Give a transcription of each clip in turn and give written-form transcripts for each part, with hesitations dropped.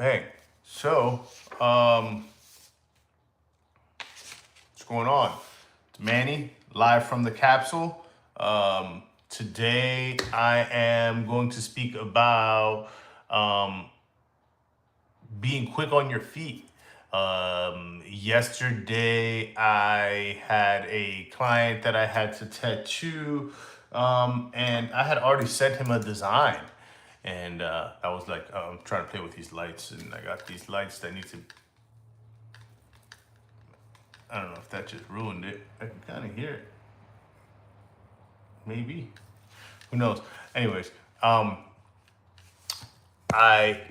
Hey, so, what's going on? It's Manny, live from the capsule. Today I am going to speak about um, being quick on your feet. Yesterday I had a client that I had to tattoo, and I had already sent him a design. And I was like, I'm trying to play with these lights, and I got these lights that need to. I don't know if that just ruined it. I can kind of hear it. Maybe. Who knows? Anyways, I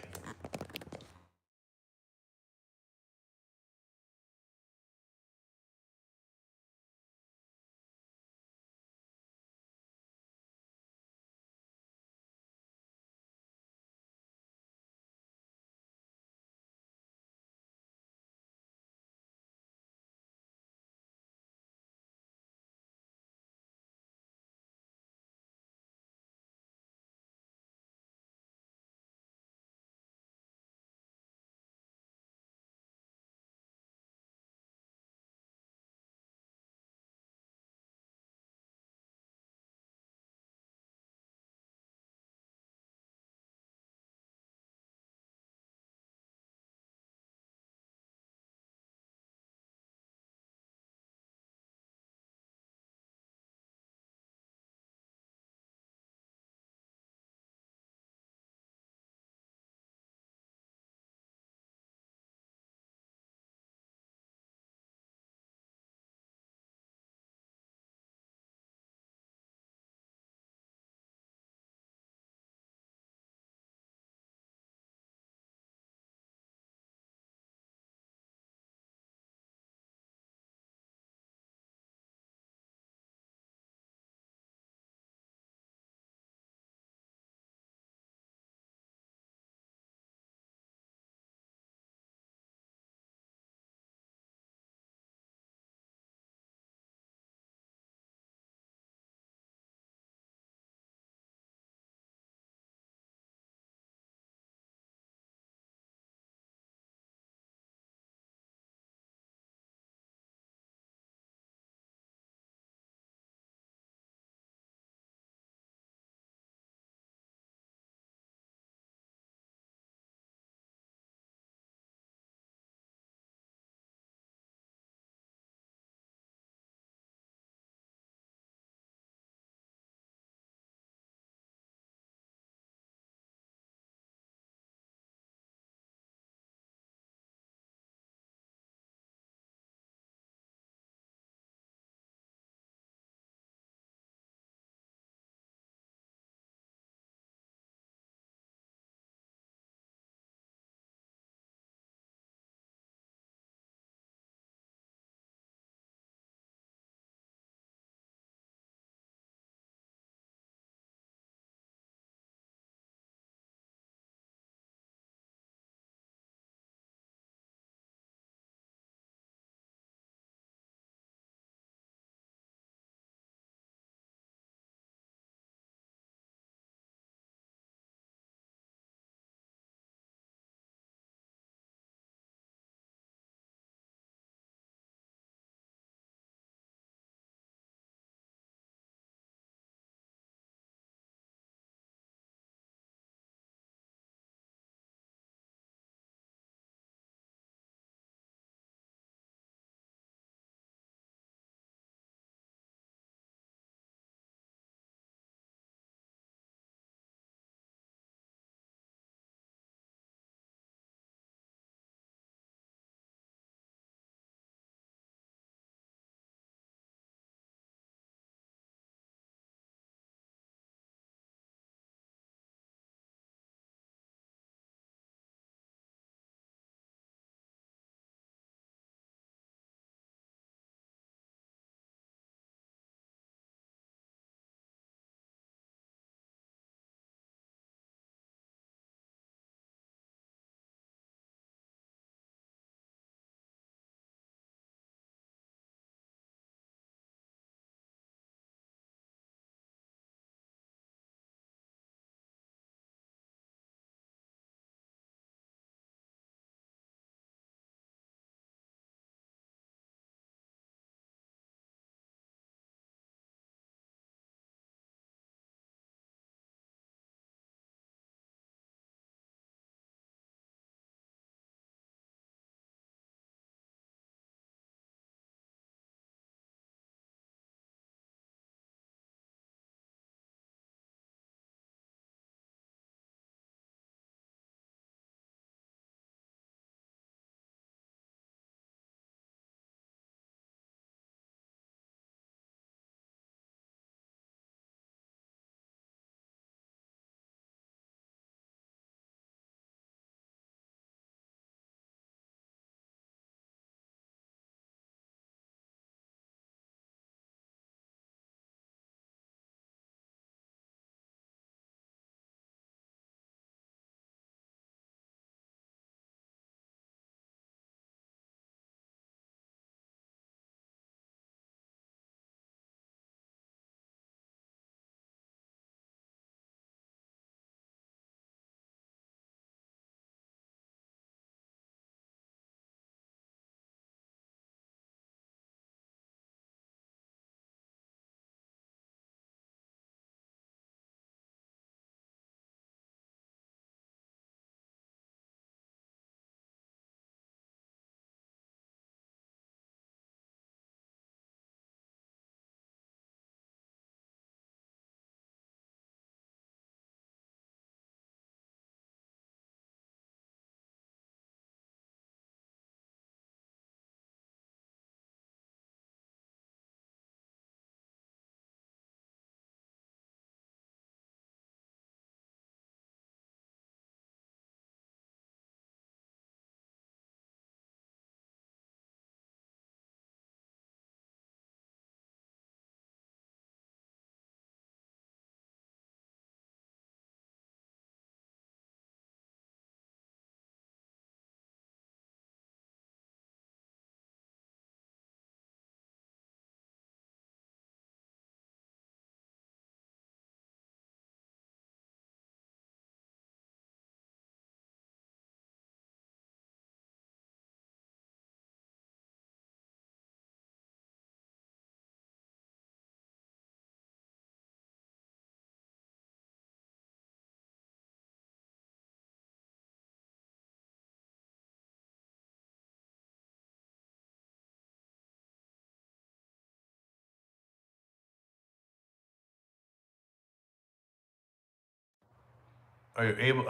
Are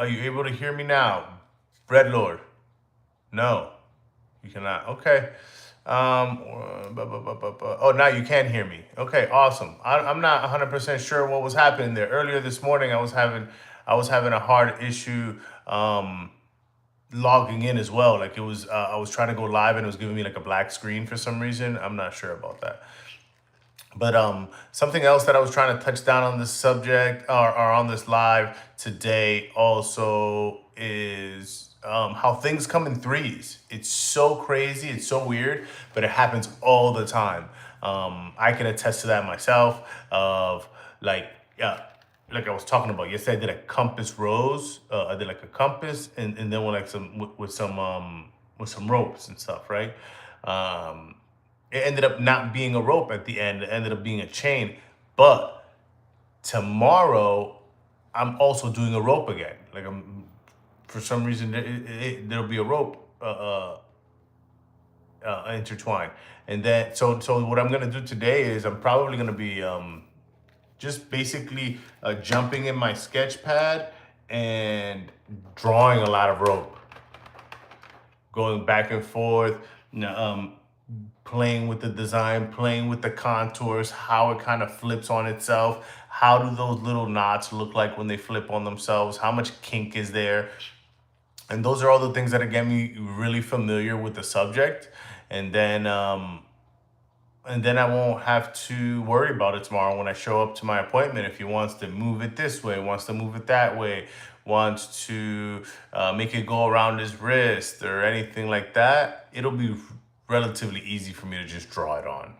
you able to hear me now? Bread Lord. No, you cannot. Okay. Oh, now you can hear me. Okay, awesome. I'm not 100% sure what was happening there. Earlier this morning, I was having a hard issue um, logging in as well. Like it was, I was trying to go live and it was giving me like a black screen for some reason. I'm not sure about that. But something else that I was trying to touch down on this subject or on this live today also is how things come in threes. It's so crazy, it's so weird, but it happens all the time. I can attest to that myself. Of like, yeah, like I was talking about yesterday, I did a compass rose. I did like a compass, and then with like with some ropes and stuff, right? Um, it ended up not being a rope at the end. It ended up being a chain. But tomorrow, I'm also doing a rope again. Like I'm, for some reason, there'll be a rope intertwined. And then, so what I'm gonna do today is I'm probably gonna be just basically jumping in my sketch pad and drawing a lot of rope, going back and forth, playing with the design, playing with the contours, how it kind of flips on itself. How do those little knots look like when they flip on themselves? How much kink is there? And those are all the things that get me really familiar with the subject. And then I won't have to worry about it tomorrow when I show up to my appointment. If he wants to move it this way, wants to move it that way, wants to make it go around his wrist or anything like that, it'll be relatively easy for me to just draw it on.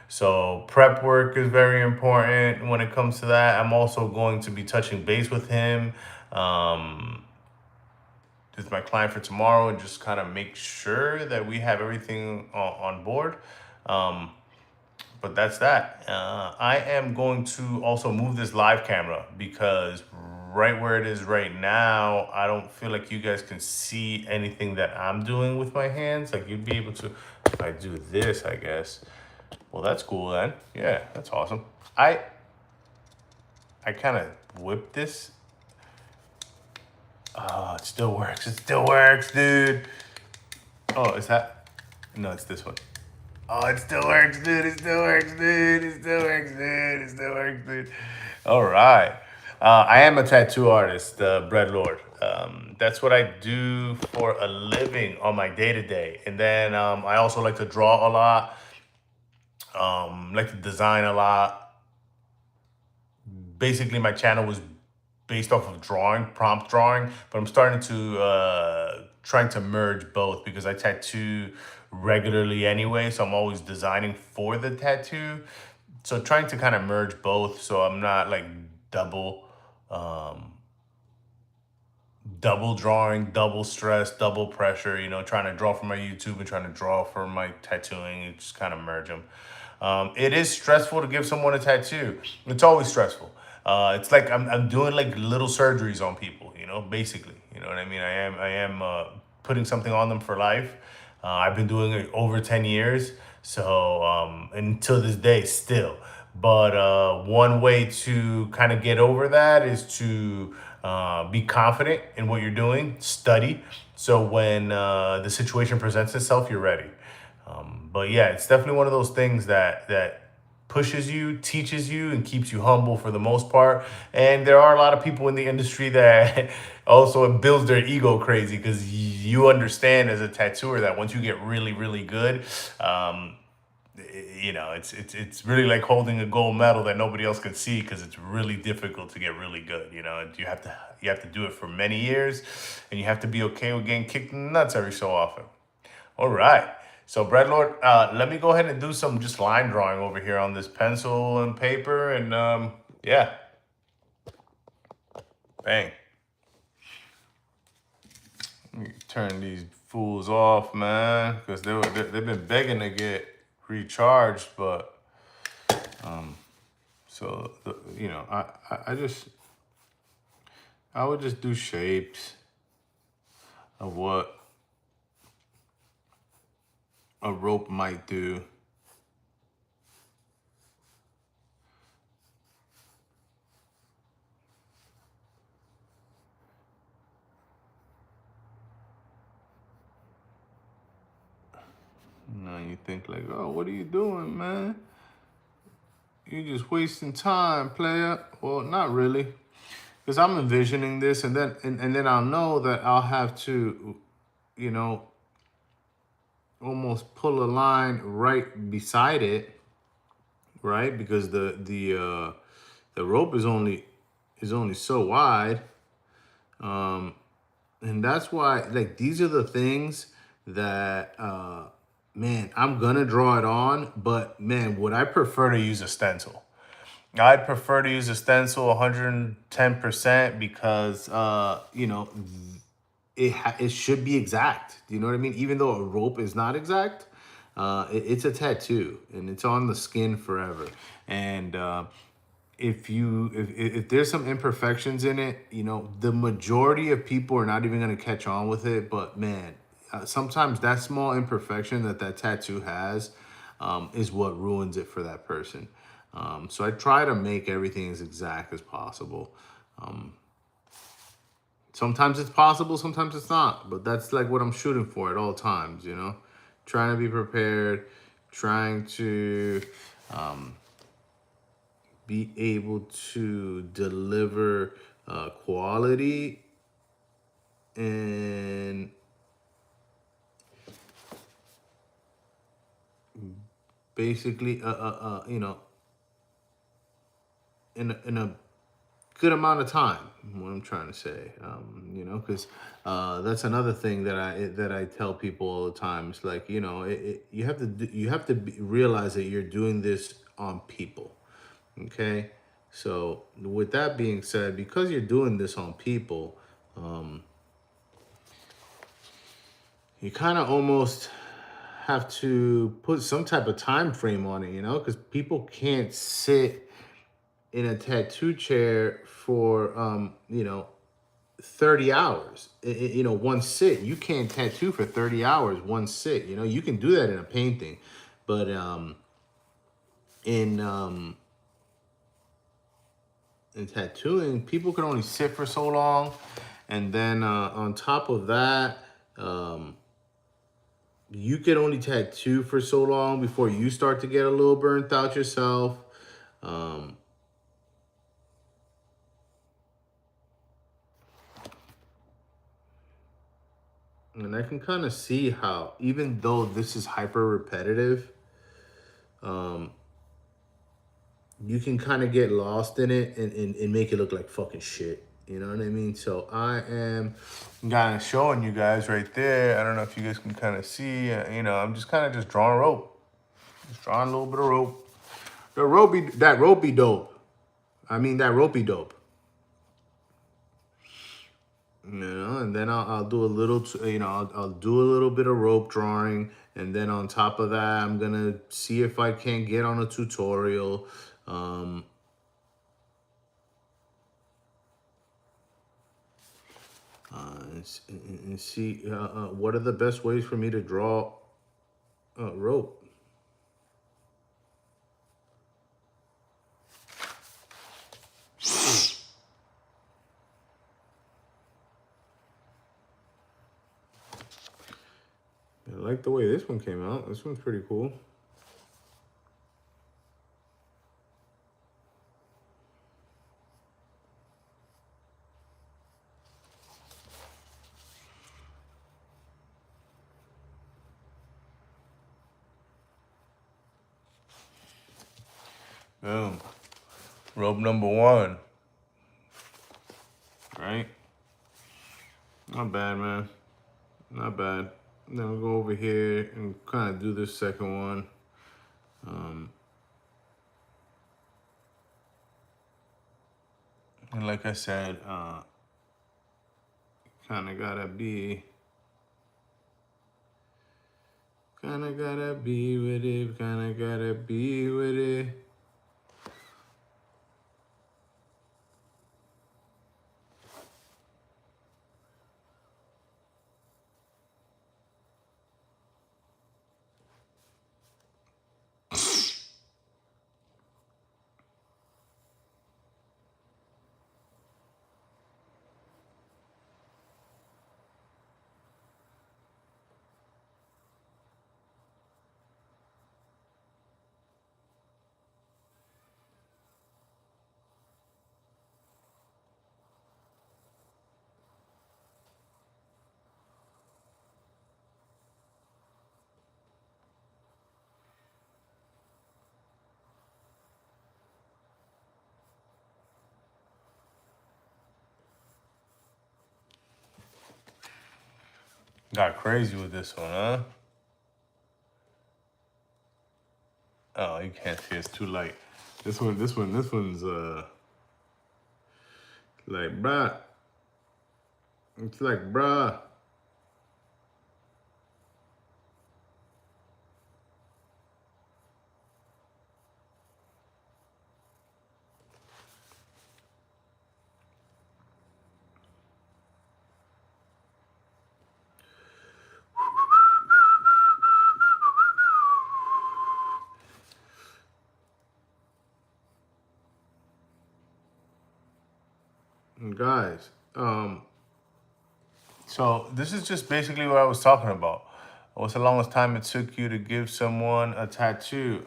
So prep work is very important when it comes to that. I'm also going to be touching base with him, with my client for tomorrow, and just kind of make sure that we have everything on board. Um, but that's that. I am going to also move this live camera because right where it is right now, I don't feel like you guys can see anything that I'm doing with my hands. Like you'd be able to, if I do this, I guess. Well, that's cool then. Yeah, that's awesome. I I kind of whipped this. Oh, it still works. It still works, dude. Oh, is that? No, it's this one. Oh, it still works, dude. It still works, dude. It still works, dude. It still works, dude. All right. I am a tattoo artist, Bread Lord. That's what I do for a living on my day to day. And then I also like to draw a lot, like to design a lot. Basically, my channel was based off of drawing, prompt drawing, but I'm starting to trying to merge both because I tattoo regularly anyway, so I'm always designing for the tattoo. So trying to kind of merge both, so I'm not like double um, double drawing, double stress, double pressure, trying to draw for my YouTube and trying to draw for my tattooing and just kind of merge them. It is stressful to give someone a tattoo. It's always stressful. It's like I'm doing like little surgeries on people, basically. You know what I mean? I am putting something on them for life. I've been doing it over 10 years. So, until this day still. But one way to kind of get over that is to be confident in what you're doing, study. So when the situation presents itself, you're ready. But yeah, it's definitely one of those things that pushes you, teaches you, and keeps you humble for the most part. And there are a lot of people in the industry that also it builds their ego crazy because you understand as a tattooer that once you get really, really good, um, it's really like holding a gold medal that nobody else can see because it's really difficult to get really good. You have to do it for many years, and you have to be okay with getting kicked in the nuts every so often. All right. So, Bread Lord, let me go ahead and do some just line drawing over here on this pencil and paper. And yeah, bang. Let me turn these fools off, man, because they've been begging to get recharged. But, I would just do shapes of what a rope might do. you think like, oh, what are you doing, man? You're just wasting time, player. Well, not really. Because I'm envisioning this, and then I'll know that I'll have to, you know, almost pull a line right beside it, right? Because the rope is only so wide, and that's why like these are the things that man, I'm gonna draw it on, but man, would I prefer to use a stencil? I'd prefer to use a stencil 110% because you know, it should be exact. Do you know what I mean? Even though a rope is not exact, it's a tattoo and it's on the skin forever. And if there's some imperfections in it, you know, the majority of people are not even gonna catch on with it. But man, sometimes that small imperfection that tattoo has is what ruins it for that person. So I try to make everything as exact as possible. Sometimes it's possible, sometimes it's not, but that's like what I'm shooting for at all times, you know? Trying to be prepared, trying to be able to deliver quality and basically, you know, in a good amount of time. What I'm trying to say, you know, because that's another thing that I tell people all the time. It's like, you know, you have to realize that you're doing this on people. Okay, so with that being said, because you're doing this on people, you kind of almost have to put some type of time frame on it, you know, because people can't sit in a tattoo chair for you know, 30 hours. You know, one sit. You can't tattoo for 30 hours one sit. You know, you can do that in a painting, but in in tattooing, people can only sit for so long. And then on top of that, you can only tattoo for so long before you start to get a little burnt out yourself. Um, and I can kind of see how, even though this is hyper repetitive, you can kind of get lost in it and make it look like fucking shit. You know what I mean? So I am kind of showing you guys right there. I don't know if you guys can kind of see. You know, I'm just kind of just drawing rope. Just drawing a little bit of rope. That rope be dope. I mean, that rope be dope. You know, and then I'll do a little, you know, I'll do a little bit of rope drawing. And then on top of that, I'm going to see if I can get on a tutorial. And see what are the best ways for me to draw rope. I like the way this one came out. This one's pretty cool. Boom. Rope number one. Right? Not bad, man. Not bad. Then we'll go over here and kind of do this second one. And like I said, kind of gotta be with it. Kind of gotta be with it. Got crazy with this one, huh? Oh, you can't see. It's too light. This one's like, bruh. It's like, bruh. Guys, so this is just basically what I was talking about. What's the longest time it took you to give someone a tattoo?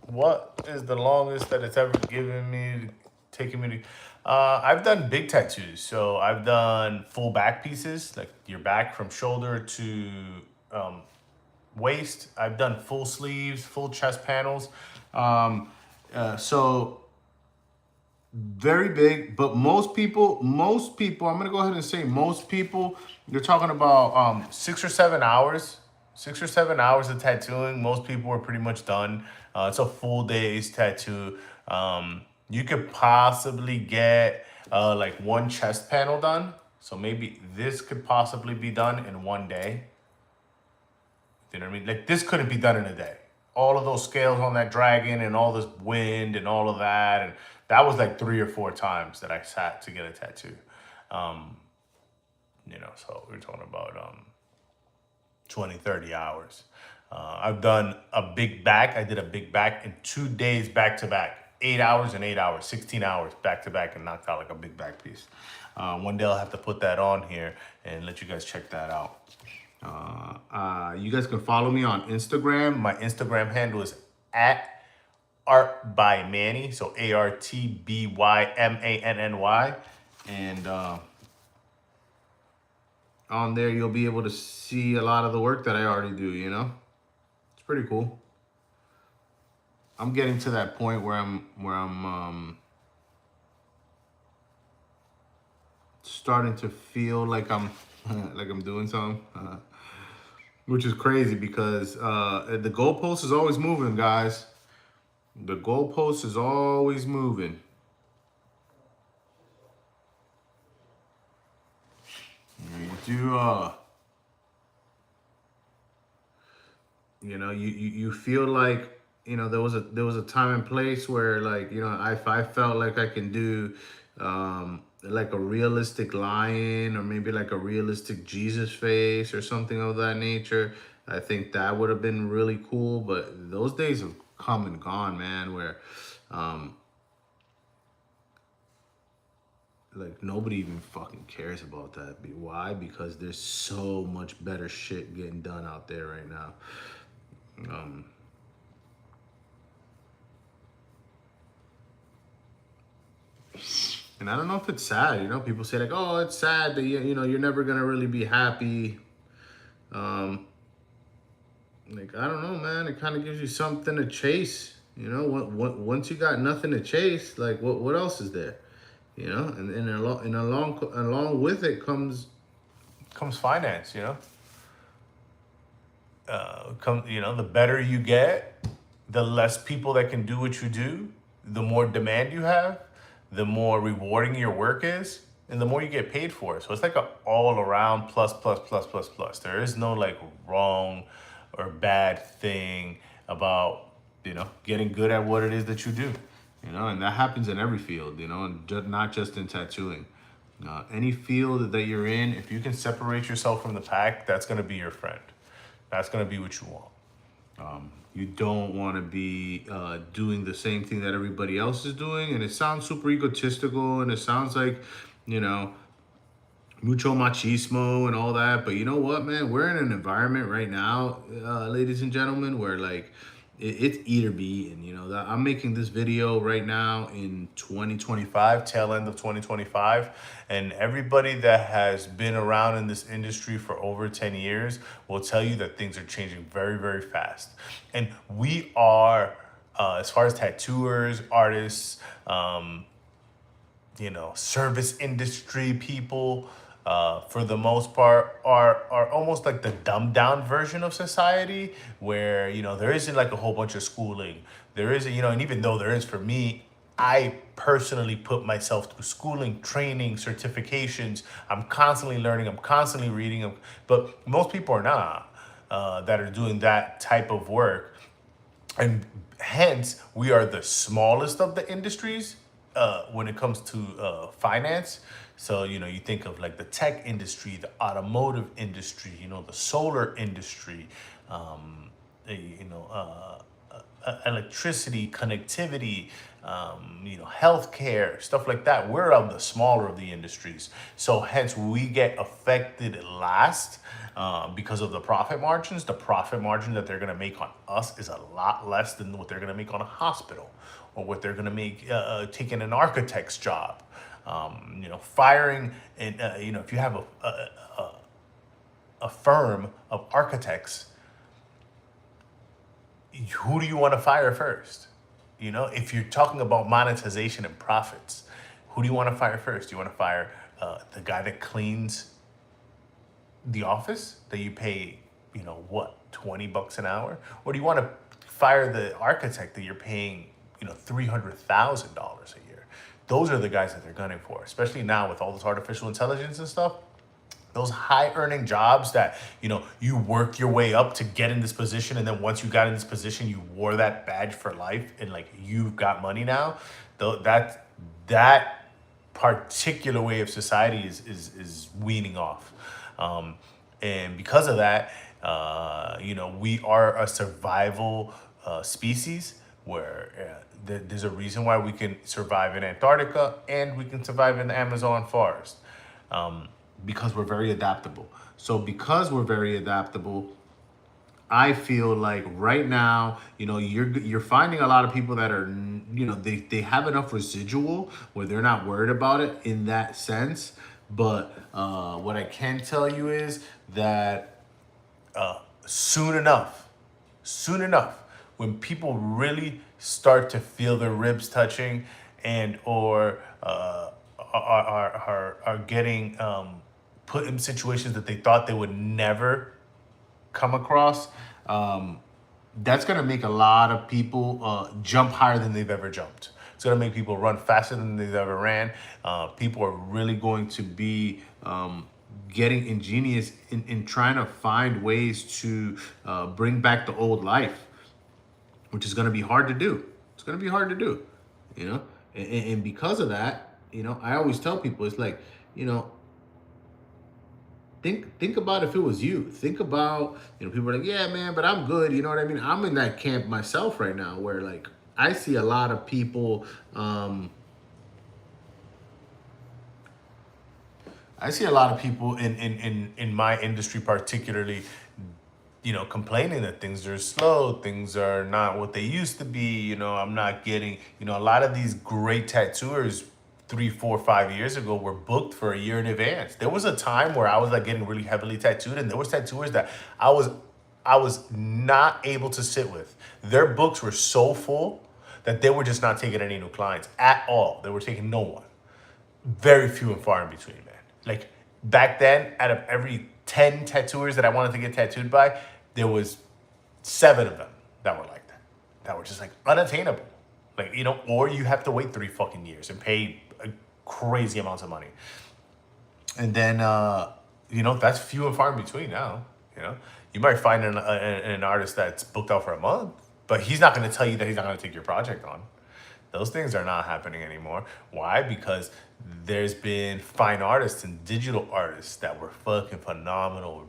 What is the longest that it's ever given me, taken me to? I've done big tattoos. So I've done full back pieces, like your back from shoulder to um, waist. I've done full sleeves, full chest panels. So very big, but most people, I'm gonna go ahead and say most people, you're talking about 6 or 7 hours, 6 or 7 hours of tattooing. Most people are pretty much done. It's a full day's tattoo. You could possibly get like one chest panel done. So maybe this could possibly be done in one day. You know what I mean? Like this couldn't be done in a day. All of those scales on that dragon and all this wind and all of that. And that was like 3 or 4 times that I sat to get a tattoo. Um, so we're talking about 20, 30 hours. I've done a big back. I did a big back in 2 days back to back. 8 hours and 8 hours, 16 hours back to back and knocked out like a big back piece. One day I'll have to put that on here and let you guys check that out. You guys can follow me on Instagram. My Instagram handle is at Art by Manny. So ARTBYMANNY. And on there, you'll be able to see a lot of the work that I already do, you know? It's pretty cool. I'm getting to that point where I'm starting to feel like I'm like I'm doing something. Which is crazy because the goalpost is always moving, guys. The goalpost is always moving. You do, you feel like, there was a time and place where, like, if I felt like I can do like a realistic lion or maybe like a realistic Jesus face or something of that nature, I think that would have been really cool. But those days have come and gone, man, where like nobody even fucking cares about that. Why? Because there's so much better shit getting done out there right now. And I don't know if it's sad. People say like, "Oh, it's sad that you're never gonna really be happy." Like, I don't know, man. It kind of gives you something to chase. Once you got nothing to chase, like what else is there? And along with it comes finance. The better you get, the less people that can do what you do, the more demand you have, the more rewarding your work is, and the more you get paid for it. So it's like a all around plus, plus, plus, plus, plus. There is no like wrong or bad thing about, getting good at what it is that you do, and that happens in every field, and not just in tattooing. Any field that you're in, if you can separate yourself from the pack, that's going to be your friend. That's going to be what you want. You don't want to be doing the same thing that everybody else is doing. And it sounds super egotistical and it sounds like, mucho machismo and all that. But you know what, man? We're in an environment right now, ladies and gentlemen, where like it's eat or be eaten. That I'm making this video right now in 2025, tail end of 2025, and everybody that has been around in this industry for over 10 years will tell you that things are changing very, very fast. And we are, as far as tattooers, artists, service industry people, for the most part, are almost like the dumbed down version of society, where there isn't like a whole bunch of schooling. There isn't, and even though there is for me, I personally put myself through schooling, training, certifications. I'm constantly learning. I'm constantly reading. But most people are not, that are doing that type of work, and hence we are the smallest of the industries when it comes to finance. So you think of like the tech industry, the automotive industry, the solar industry, um, uh, you know uh, electricity, connectivity, healthcare, stuff like that. We're of the smaller of the industries, so hence we get affected last, because of the profit margins. The profit margin that they're going to make on us is a lot less than what they're going to make on a hospital, or what they're going to make taking an architect's job. Firing, and if you have a firm of architects, who do you want to fire first? If you're talking about monetization and profits, who do you want to fire first? Do you want to fire the guy that cleans the office that you pay, what, $20 an hour? Or do you want to fire the architect that you're paying, $300,000 a year? Those are the guys that they're gunning for, especially now with all this artificial intelligence and stuff. Those high earning jobs that you work your way up to get in this position, and then once you got in this position you wore that badge for life, and like you've got money now. Though that particular way of society is weaning off, and because of that, we are a survival species, where there's a reason why we can survive in Antarctica and we can survive in the Amazon forest, because we're very adaptable. So because we're very adaptable, I feel like right now, you're finding a lot of people that are, they have enough residual where they're not worried about it in that sense. But what I can tell you is that soon enough, when people really start to feel their ribs touching, and or are getting put in situations that they thought they would never come across, that's going to make a lot of people jump higher than they've ever jumped. It's going to make people run faster than they've ever ran. People are really going to be getting ingenious in trying to find ways to bring back the old life, which is going to be hard to do. It's going to be hard to do, and because of that, I always tell people, it's like, think about if it was you. Think about, people are like, yeah, man, but I'm good. You know what I mean? I'm in that camp myself right now, where like I see a lot of people. I see a lot of people in my industry, particularly, complaining that things are slow, things are not what they used to be. I'm not getting, a lot of these great tattooers 3, 4, 5 years ago were booked for a year in advance. There was a time where I was like getting really heavily tattooed, and there was tattooers that I was not able to sit with. Their books were so full that they were just not taking any new clients at all. They were taking no one. Very few and far in between, man. Like back then, out of every 10 tattooers that I wanted to get tattooed by, there was 7 of them that were like that were just like unattainable. Like, or you have to wait 3 fucking years and pay crazy amounts of money. And then, that's few and far in between now. You might find an artist that's booked out for a month, but he's not going to tell you that he's not going to take your project on. Those things are not happening anymore. Why? Because there's been fine artists and digital artists that were fucking phenomenal,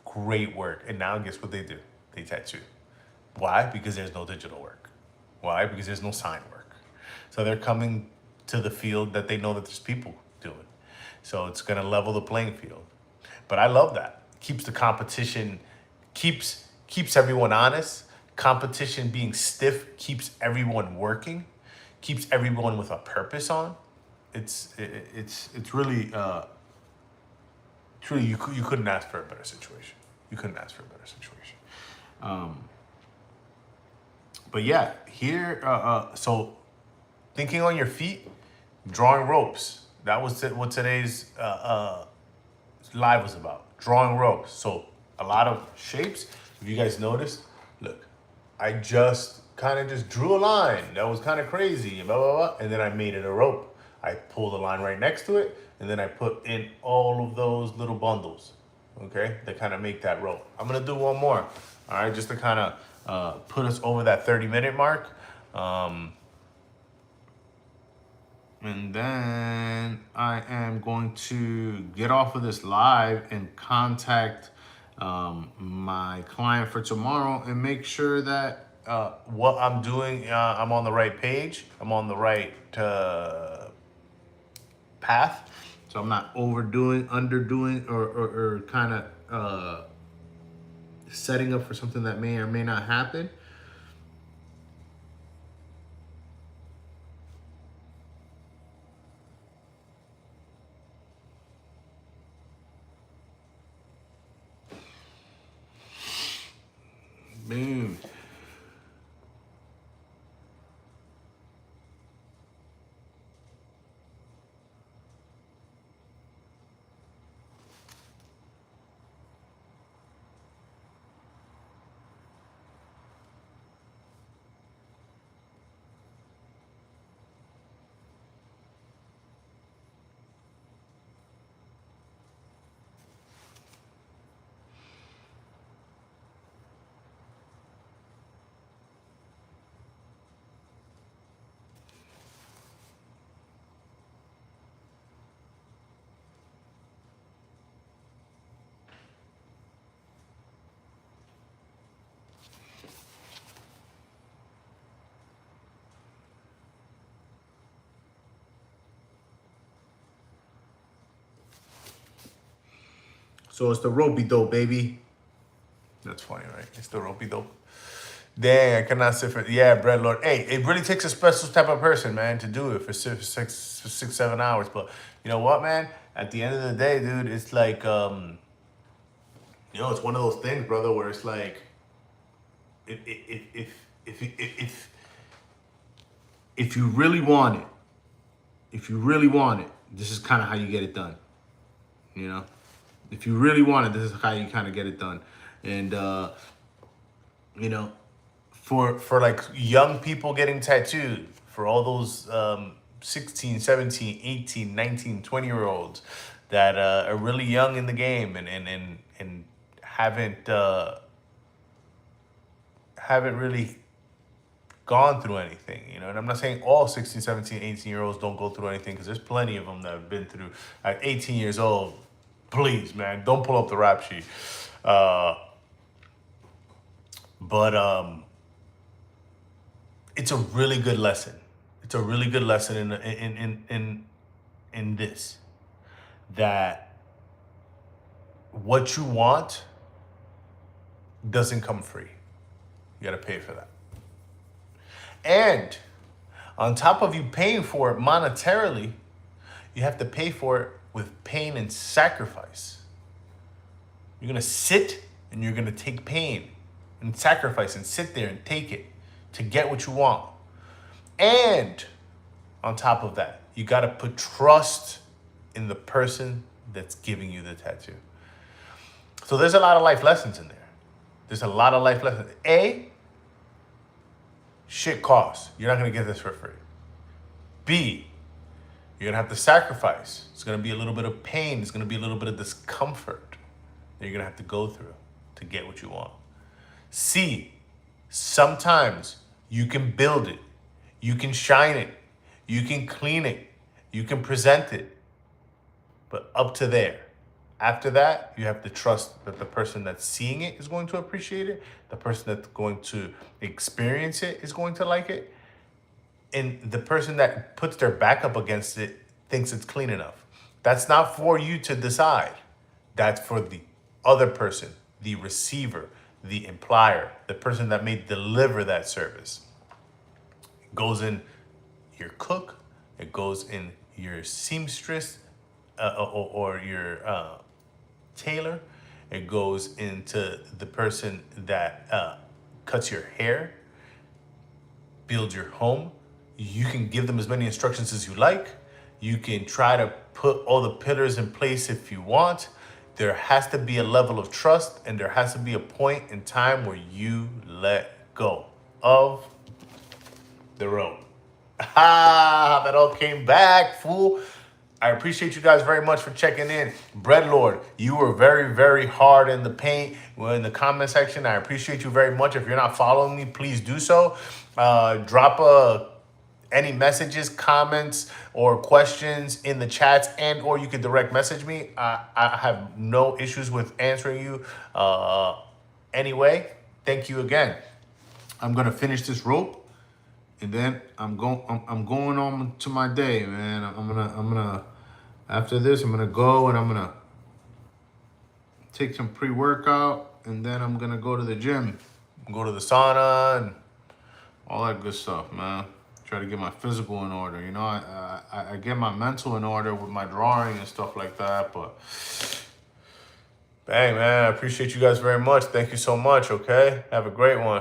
great work. And now guess what they do? They tattoo. Why? Because there's no digital work. Why? Because there's no sign work. So they're coming to the field that they know that there's people doing. So it's going to level the playing field. But I love that. Keeps the competition, keeps everyone honest. Competition being stiff keeps everyone working, keeps everyone with a purpose on. It's really truly, you couldn't ask for a better situation. You couldn't ask for a better situation. But yeah, here, so thinking on your feet, drawing ropes. That was what today's live was about, drawing ropes. So a lot of shapes, if you guys noticed, look, I just kind of just drew a line that was kind of crazy, blah, blah, blah, and then I made it a rope. I pulled a line right next to it, and then I put in all of those little bundles, okay, that kind of make that rope. I'm gonna do one more, all right, just to kind of put us over that 30-minute mark. And then I am going to get off of this live and contact my client for tomorrow and make sure that what I'm doing, I'm on the right page. I'm on the right path. So I'm not overdoing, underdoing, or kind of setting up for something that may or may not happen. Boom. So it's the ropey dope, baby. That's funny, right? It's the ropey dope. Dang, I cannot sit for, yeah, bread lord. Hey, it really takes a special type of person, man, to do it for six, 7 hours. But you know what, man? At the end of the day, dude, it's like, it's one of those things, brother, where it's like, if you really want it, this is kind of how you get it done. You know, if you really want it, this is how you kind of get it done. And for like young people getting tattooed, for all those 16, 17, 18, 19, 20-year-olds that are really young in the game and haven't really gone through anything, and I'm not saying all 16, 17, 18-year-olds don't go through anything, because there's plenty of them that have been through. At 18 years old, please, man, don't pull up the rap sheet. But it's a really good lesson. It's a really good lesson in this, that what you want doesn't come free. You got to pay for that. And on top of you paying for it monetarily, you have to pay for it with pain and sacrifice. You're going to sit and you're going to take pain and sacrifice and sit there and take it to get what you want. And on top of that, you got to put trust in the person that's giving you the tattoo. So there's a lot of life lessons in there. There's a lot of life lessons. A, shit costs. You're not going to get this for free. B, you're going to have to sacrifice. It's going to be a little bit of pain. It's going to be a little bit of discomfort that you're going to have to go through to get what you want. C, sometimes you can build it. You can shine it. You can clean it. You can present it. But up to there. After that, you have to trust that the person that's seeing it is going to appreciate it. The person that's going to experience it is going to like it. And the person that puts their back up against it thinks it's clean enough. That's not for you to decide. That's for the other person, the receiver, the implier, the person that may deliver that service. It goes in your cook, it goes in your seamstress or your tailor, it goes into the person that cuts your hair, builds your home. You can give them as many instructions as you like. You can try to put all the pillars in place if you want. there has to be a level of trust, and there has to be a point in time where you let go of the rope. Ah, that all came back, fool. I appreciate you guys very much for checking in. Bread Lord, you were very, very hard in the paint. Well, in the comment section, I appreciate you very much. If you're not following me, please do so. Drop any messages, comments, or questions in the chats, and or you can direct message me. I have no issues with answering you. Anyway, thank you again. I'm gonna finish this rope. And then I'm going on to my day, man. I'm gonna after this I'm gonna go and I'm gonna take some pre-workout, and then I'm gonna go to the gym, go to the sauna and all that good stuff, man. Try to get my physical in order. You know, I get my mental in order with my drawing and stuff like that. But bang, man, I appreciate you guys very much. Thank you so much. Okay, have a great one.